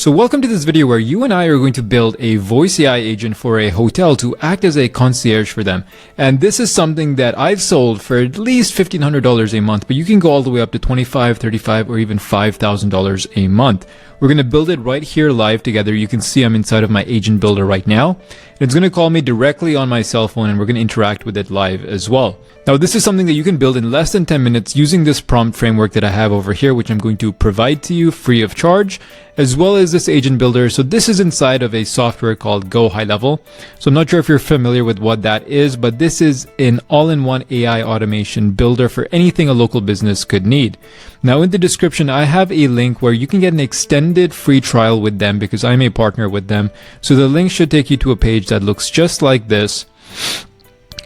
So welcome to this video where you and I are going to build a voice AI agent for a hotel to act as a concierge for them. And this is something that I've sold for at least $1,500 a month, but you can go all the way up to $25,000, $35,000, or even $5,000 a month. We're going to build it right here live together. You can see I'm inside of my agent builder right now. It's going to call me directly on my cell phone and we're going to interact with it live as well. Now, this is something that you can build in less than 10 minutes using this prompt framework that I have over here, which I'm going to provide to you free of charge, as well as this agent builder. So this is inside of a software called Go High Level. So I'm not sure if you're familiar with what that is, but this is an all-in-one AI automation builder for anything a local business could need. Now, in the description, I have a link where you can get an extended free trial with them because I'm a partner with them. So the link should take you to a page that looks just like this.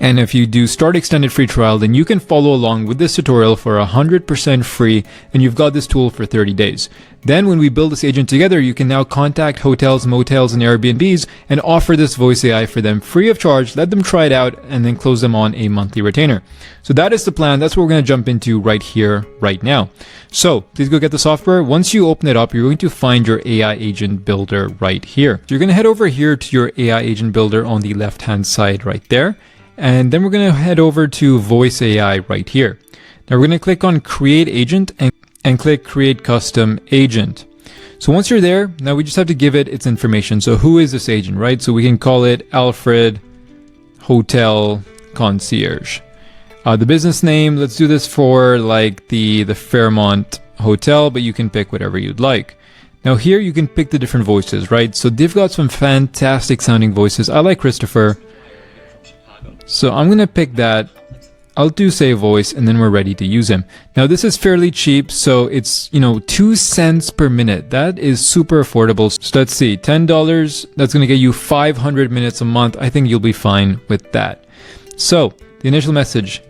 And if you do start extended free trial, then you can follow along with this tutorial for 100% free, and you've got this tool for 30 days. Then when we build this agent together, you can now contact hotels, motels, and Airbnbs and offer this voice AI for them free of charge, let them try it out, and then close them on a monthly retainer. So that is the plan. That's what we're going to jump into right here, right now. So please go get the software. Once you open it up, you're going to find your AI agent builder right here. So you're going to head over here to your AI agent builder on the left-hand side right there. And then we're going to head over to Voice AI right here. Now we're going to click on Create Agent and click Create Custom Agent. So once you're there, now we just have to give it its information. So who is this agent, right? So we can call it Alfred Hotel Concierge. The business name, let's do this for like the Fairmont Hotel, but you can pick whatever you'd like. Now here you can pick the different voices, right? So they've got some fantastic sounding voices. I like Christopher. So I'm going to pick that. I'll do say voice and then we're ready to use him. Now this is fairly cheap. So it's, 2 cents per minute. That is super affordable. So let's see, $10. That's going to get you 500 minutes a month. I think you'll be fine with that. So the initial message,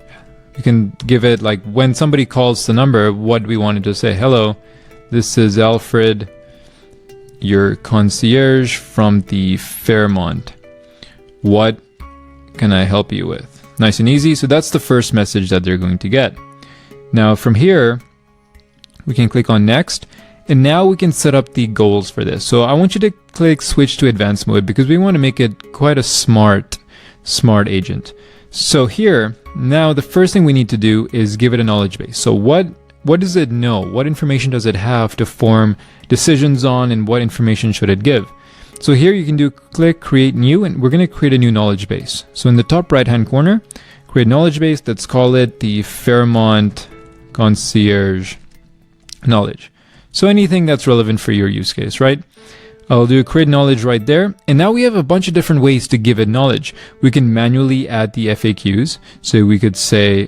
you can give it like when somebody calls the number, what we wanted to say. Hello, this is Alfred, your concierge from the Fairmont. What can I help you with? Nice and easy. So that's the first message that they're going to get. Now from here, we can click on next, and now we can set up the goals for this. So I want you to click switch to advanced mode because we want to make it quite a smart agent. So here, now the first thing we need to do is give it a knowledge base. So what does it know? What information does it have to form decisions on, and what information should it give? So here you can click create new, and we're going to create a new knowledge base. So in the top right hand corner, create knowledge base. Let's call it the Fairmont Concierge Knowledge. So anything that's relevant for your use case, right? I'll do create knowledge right there. And now we have a bunch of different ways to give it knowledge. We can manually add the FAQs. So we could say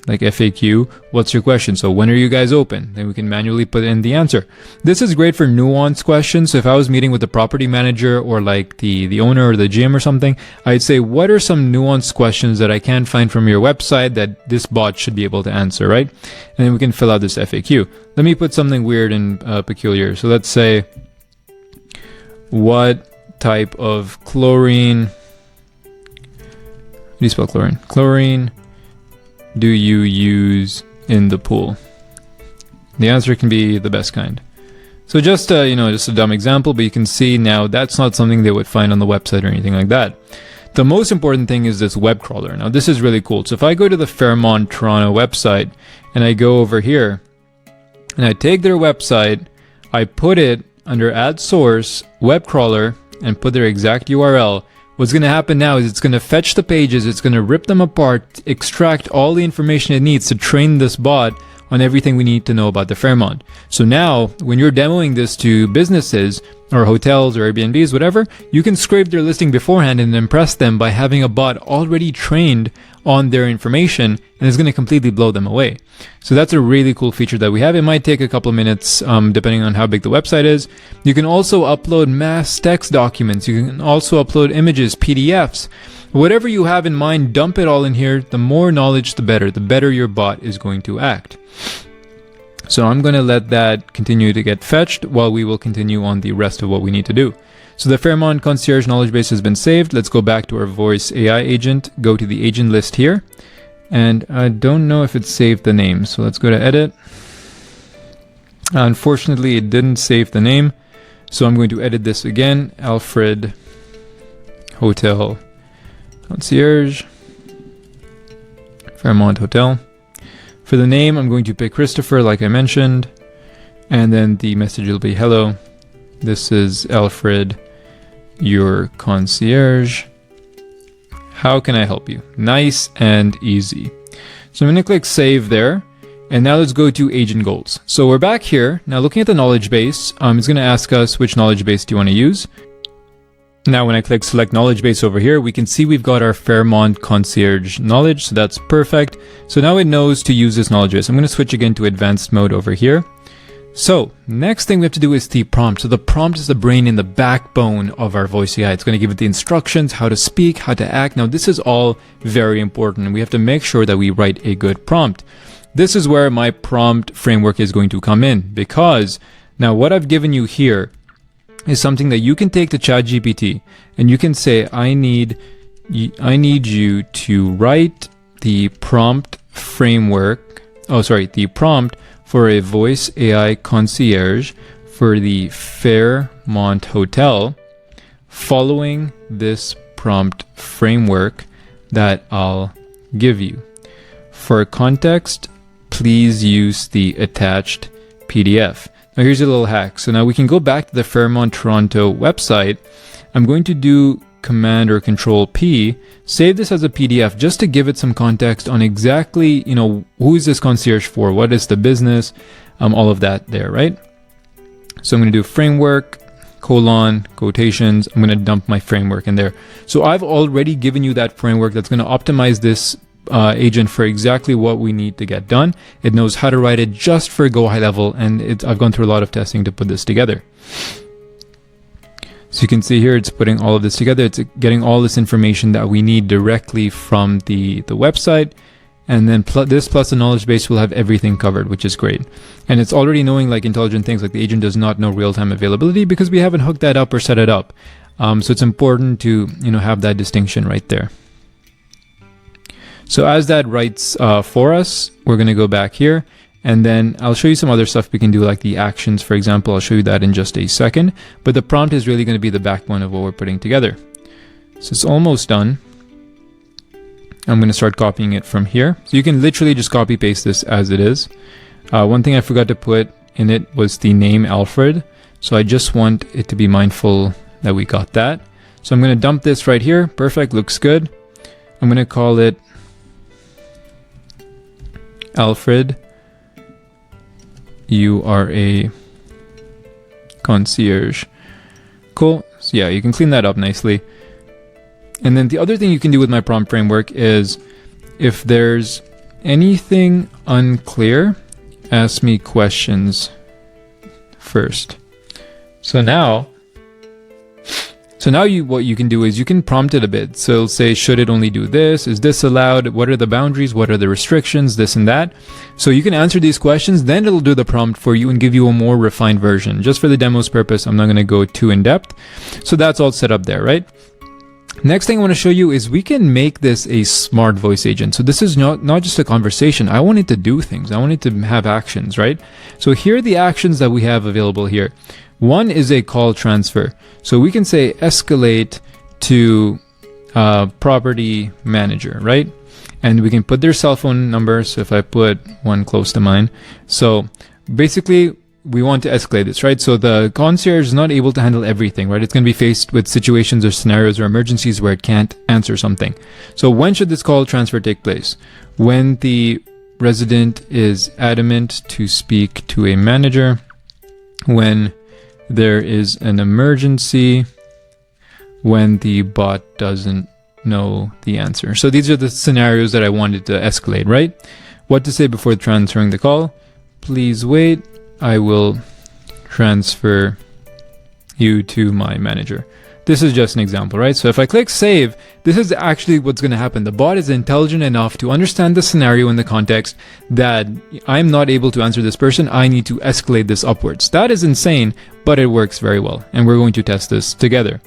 like FAQ, what's your question? So when are you guys open? Then we can manually put in the answer. This is great for nuanced questions. So if I was meeting with the property manager or like the owner or the GM or something, I'd say, what are some nuanced questions that I can't find from your website that this bot should be able to answer, right? And then we can fill out this FAQ. Let me put something weird and peculiar. So let's say, what type of chlorine, how do you spell chlorine? Chlorine do you use in the pool? The answer can be the best kind. So just just a dumb example, but you can see now that's not something they would find on the website or anything like that. The most important thing is this web crawler. Now this is really cool. So if I go to the Fairmont Toronto website and I go over here and I take their website, I put it under add source, web crawler, and put their exact URL, what's going to happen now is it's going to fetch the pages, it's going to rip them apart, extract all the information it needs to train this bot on everything we need to know about the Fairmont. So now, when you're demoing this to businesses or hotels or Airbnbs, whatever, you can scrape their listing beforehand and impress them by having a bot already trained on their information, and it's going to completely blow them away. So that's a really cool feature that we have. It might take a couple of minutes depending on how big the website is. You can also upload mass text documents. You can also upload images, PDFs. Whatever you have in mind, dump it all in here. The more knowledge, the better your bot is going to act. So I'm going to let that continue to get fetched while we will continue on the rest of what we need to do. So the Fairmont Concierge knowledge base has been saved. Let's go back to our voice AI agent, go to the agent list here. And I don't know if it saved the name. So let's go to edit. Unfortunately, it didn't save the name. So I'm going to edit this again. Alfred Hotel Concierge, Fairmont Hotel. For the name, I'm going to pick Christopher, like I mentioned. And then the message will be, hello, this is Alfred, your concierge. How can I help you? Nice and easy. So I'm going to click save there. And now let's go to agent goals. So we're back here. Now looking at the knowledge base, it's going to ask us which knowledge base do you want to use. Now when I click select knowledge base over here, we can see we've got our Fairmont Concierge knowledge. So that's perfect. So now it knows to use this knowledge base. I'm going to switch again to advanced mode over here. So next thing we have to do is the prompt. So the prompt is the brain and the backbone of our voice AI. It's going to give it the instructions, how to speak, how to act. Now this is all very important. We have to make sure that we write a good prompt. This is where my prompt framework is going to come in, because now what I've given you here is something that you can take to ChatGPT and you can say, I need you to write the prompt framework, the prompt for a voice AI concierge for the Fairmont Hotel following this prompt framework that I'll give you. For context, please use the attached PDF. Now here's a little hack. So now we can go back to the Fairmont Toronto website. I'm going to do Command or Control P, save this as a PDF just to give it some context on exactly, who is this concierge for? What is the business? All of that there, right? So I'm going to do framework, quotations. I'm going to dump my framework in there. So I've already given you that framework that's going to optimize this agent for exactly what we need to get done. It knows how to write it just for Go High Level, and I've gone through a lot of testing to put this together. So you can see here it's putting all of this together. It's getting all this information that we need directly from the website, and then this plus the knowledge base will have everything covered, which is great. And it's already knowing like intelligent things, like the agent does not know real-time availability because we haven't hooked that up or set it up. So it's important to have that distinction right there. So as that writes for us, we're going to go back here, and then I'll show you some other stuff we can do, like the actions, for example. I'll show you that in just a second, but the prompt is really going to be the backbone of what we're putting together. So it's almost done. I'm going to start copying it from here. So you can literally just copy paste this as it is. One thing I forgot to put in it was the name Alfred. So I just want it to be mindful that we got that. So I'm going to dump this right here. Perfect, looks good. I'm going to call it Alfred, you are a concierge. Cool. So yeah, you can clean that up nicely. And then the other thing you can do with my prompt framework is, if there's anything unclear, ask me questions first. So now what you can do is you can prompt it a bit. So it'll say, should it only do this? Is this allowed? What are the boundaries? What are the restrictions? This and that. So you can answer these questions, then it'll do the prompt for you and give you a more refined version. Just for the demo's purpose, I'm not going to go too in depth. So that's all set up there, right? Next thing I want to show you is we can make this a smart voice agent. So this is not just a conversation. I want it to do things. I want it to have actions, right? So here are the actions that we have available here. One is a call transfer. So we can say escalate to property manager, right? And we can put their cell phone number. So if I put one close to mine. So basically we want to escalate this, right? So the concierge is not able to handle everything, right? It's going to be faced with situations or scenarios or emergencies where it can't answer something. So when should this call transfer take place? When the resident is adamant to speak to a manager, when there is an emergency, when the bot doesn't know the answer. So these are the scenarios that I wanted to escalate, right? What to say before transferring the call? Please wait. I will transfer you to my manager. This is just an example, right? So if I click save, this is actually what's going to happen. The bot is intelligent enough to understand the scenario in the context that I'm not able to answer this person. I need to escalate this upwards. That is insane, but it works very well. And we're going to test this together.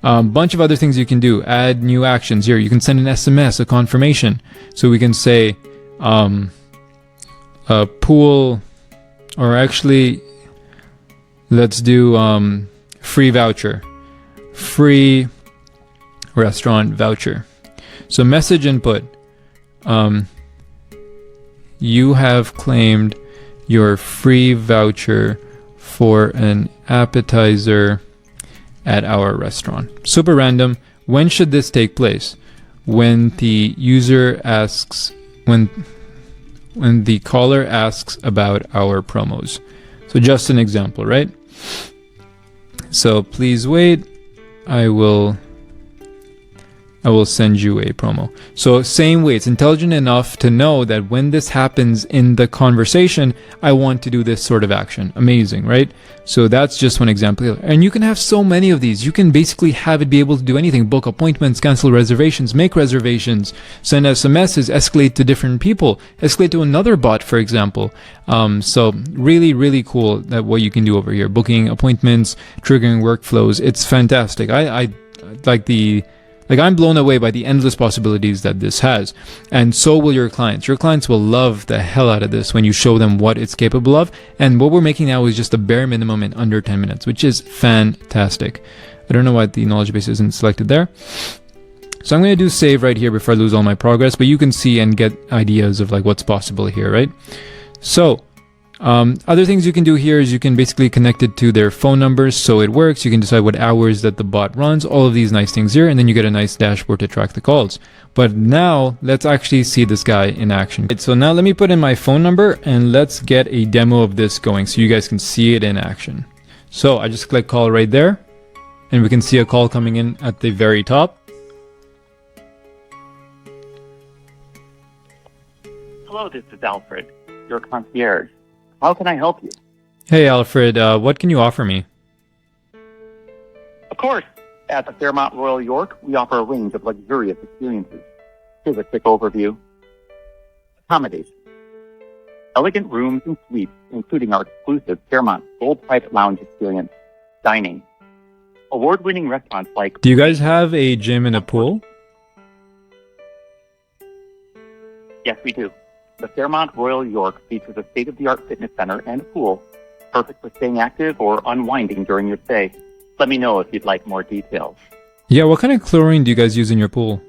Bunch of other things you can do. Add new actions here. You can send an SMS, a confirmation. So we can say a pool, or actually let's do free voucher, free restaurant voucher. So message input, you have claimed your free voucher for an appetizer at our restaurant. Super random. When should this take place? When the user asks, when the caller asks about our promos. So just an example, right? So please wait, I will send you a promo. So same way, it's intelligent enough to know that when this happens in the conversation, I want to do this sort of action. Amazing, right? So that's just one example. And you can have so many of these. You can basically have it be able to do anything: book appointments, cancel reservations, make reservations, send SMSs, escalate to different people, escalate to another bot, for example. So really, really cool that what you can do over here. Booking appointments, triggering workflows. It's fantastic. I I'm blown away by the endless possibilities that this has. And so will your clients. Your clients will love the hell out of this when you show them what it's capable of. And what we're making now is just the bare minimum in under 10 minutes, which is fantastic. I don't know why the knowledge base isn't selected there. So I'm going to do save right here before I lose all my progress, but you can see and get ideas of like what's possible here, right? So other things you can do here is you can basically connect it to their phone numbers so it works. You can decide what hours that the bot runs, all of these nice things here, and then you get a nice dashboard to track the calls. But now let's actually see this guy in action. So now let me put in my phone number and let's get a demo of this going so you guys can see it in action. So I just click call right there and we can see a call coming in at the very top. Hello, this is Alfred, your concierge. How can I help you? Hey Alfred, what can you offer me? Of course. At the Fairmont Royal York, we offer a range of luxurious experiences. Here's a quick overview. Accommodation. Elegant rooms and suites, including our exclusive Fairmont Gold Private Lounge experience. Dining. Award-winning restaurants like... Do you guys have a gym and a pool? Yes, we do. The Fairmont Royal York features a state-of-the-art fitness center and a pool, perfect for staying active or unwinding during your stay. Let me know if you'd like more details. Yeah, what kind of chlorine do you guys use in your pool?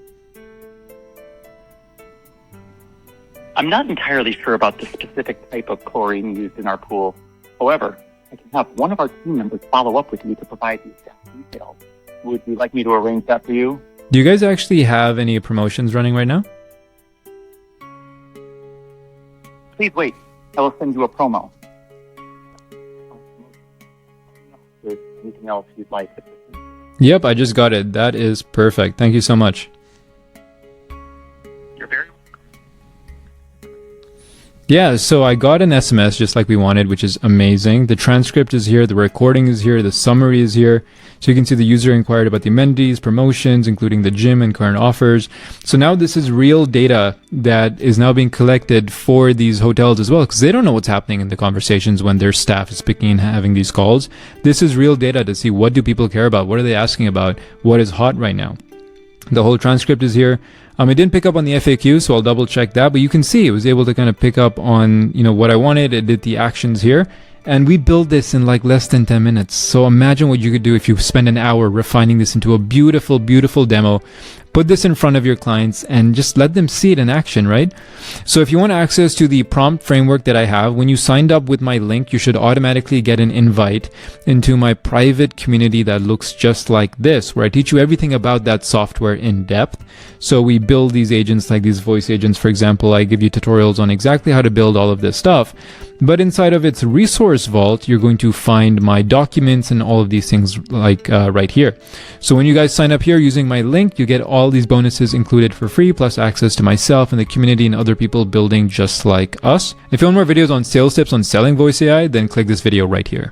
I'm not entirely sure about the specific type of chlorine used in our pool. However, I can have one of our team members follow up with you to provide the exact details. Would you like me to arrange that for you? Do you guys actually have any promotions running right now? Please wait. I will send you a promo. Is there anything else you'd like? Yep, I just got it. That is perfect. Thank you so much. You're very welcome. Yeah, so I got an SMS just like we wanted, which is amazing. The transcript is here, the recording is here, the summary is here. So you can see the user inquired about the amenities, promotions, including the gym and current offers. So now this is real data that is now being collected for these hotels as well, because they don't know what's happening in the conversations when their staff is picking and having these calls. This is real data to see what do people care about, what are they asking about, what is hot right now. The whole transcript is here. It didn't pick up on the FAQ, so I'll double check that, but you can see it was able to kind of pick up on, what I wanted. It did the actions here, and we built this in like less than 10 minutes. So imagine what you could do if you spend an hour refining this into a beautiful, beautiful demo. Put this in front of your clients and just let them see it in action, right? So if you want access to the prompt framework that I have, when you signed up with my link, you should automatically get an invite into my private community that looks just like this, where I teach you everything about that software in depth. So we build these agents like these voice agents, for example. I give you tutorials on exactly how to build all of this stuff. But inside of its resource vault, you're going to find my documents and all of these things like right here. So when you guys sign up here using my link, you get all these bonuses included for free, plus access to myself and the community and other people building just like us. If you want more videos on sales tips on selling voice AI, then click this video right here.